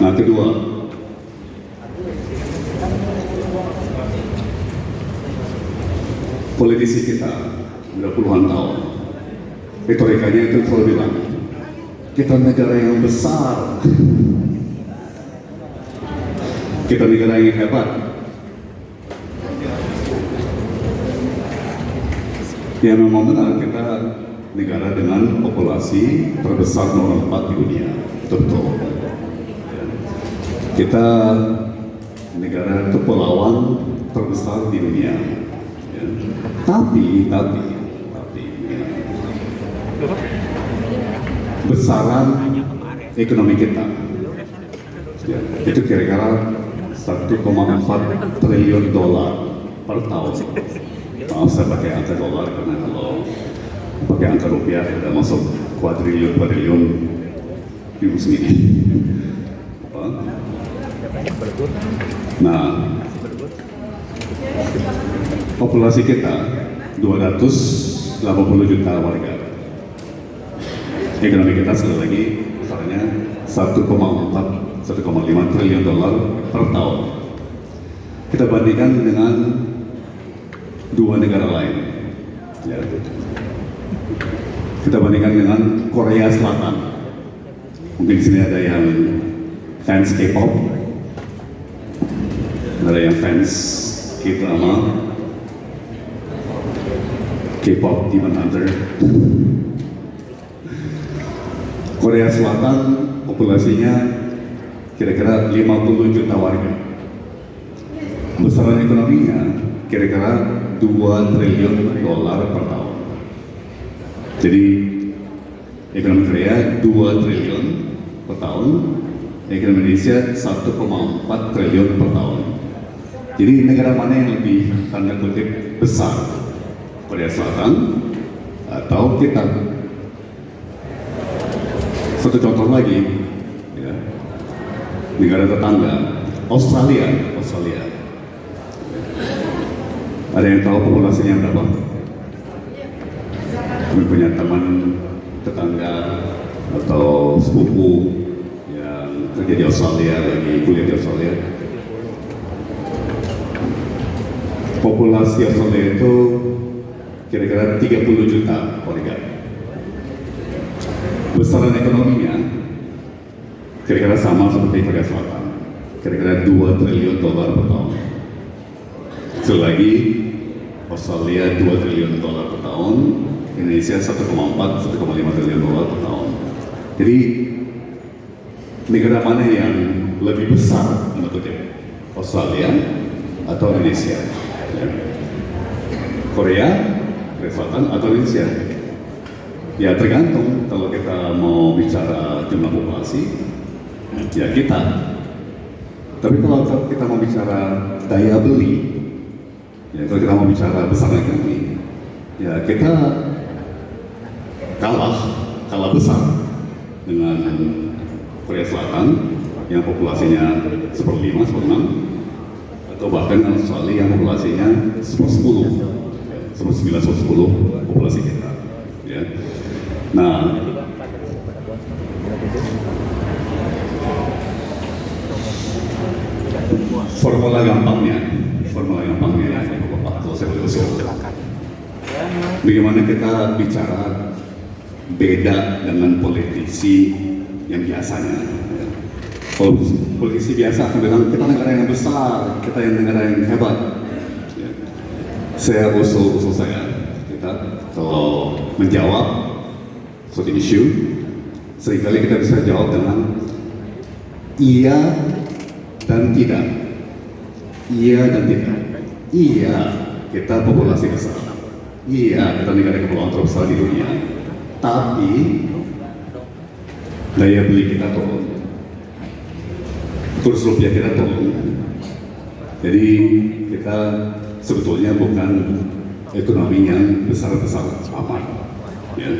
Nah, kedua, politisi kita udah puluhan tahun, retorikanya itu selalu bilang, kita negara yang besar, kita negara yang hebat. Ya memang benar, kita negara dengan populasi terbesar nomor 4 di dunia, betul. Kita negara kepulauan terbesar di dunia. Ya. Tapi besaran ekonomi kita, ya, itu kira-kira 1,4 triliun dolar per tahun. Maaf, saya pakai angka dolar karena kalau pakai angka rupiah sudah masuk kuadriliun ribu sendiri. Nah, populasi kita 280 juta warga. Ekonomi kita sekali lagi besarnya 1,5 triliun dolar per tahun. Kita bandingkan dengan dua negara lain. Ya. Kita bandingkan dengan Korea Selatan. Mungkin di sini ada yang fans K-pop, ada yang fans K-drama, K-pop Demon Hunter. Korea Selatan populasinya kira-kira 50 juta warga. Besaran ekonominya kira-kira 2 triliun dolar per tahun. Jadi ekonomi Korea 2 triliun per tahun, ekonomi Indonesia 1,4 triliun per tahun. Jadi negara mana yang lebih tanda kutip besar? Korea Selatan atau kita? Satu contoh lagi, ya, negara tetangga Australia. Ada yang tahu populasinya berapa? Kami punya teman tetangga atau sepupu yang kerja di Australia, lagi kuliah di Australia. Populasi Australia itu kira-kira 30 juta warga. Besaran ekonominya kira-kira sama seperti Korea Selatan, kira-kira 2 triliun dolar per tahun. Selagi Australia 2 triliun dolar per tahun, Indonesia 1,5 triliun dolar per tahun. Jadi negara mana yang lebih besar menurut Australia atau Indonesia? Ya. Korea Selatan atau Indonesia? Ya tergantung. Kalau kita mau bicara jumlah populasi, ya kita. Tapi kalau kita mau bicara daya beli, ya kalau kita mau bicara besar ekonomi, ya kita kalah besar dengan Korea Selatan yang populasinya 1/5, 1/6, atau bahkan Australia yang populasinya 1/10, 1/9, 1/10 populasi kita. Ya. Nah, formula gampangnya, Bapak, kalau saya boleh usul. Bagaimana kita bicara beda dengan politisi yang biasanya? Kalau politisi biasa akan bilang kita negara yang besar, kita yang negara yang hebat. Ya. Saya usul saya, kita kalau menjawab suatu isu, seringkali kita bisa jawab dengan iya dan tidak. Iya dan tidak. Iya, kita populasi besar. Iya, kita negara kepulauan terbesar di dunia. Tapi daya beli kita turun. Kurs rupiah kita turun. Jadi kita sebetulnya bukan ekonomi yang besar-besar amat. Ya.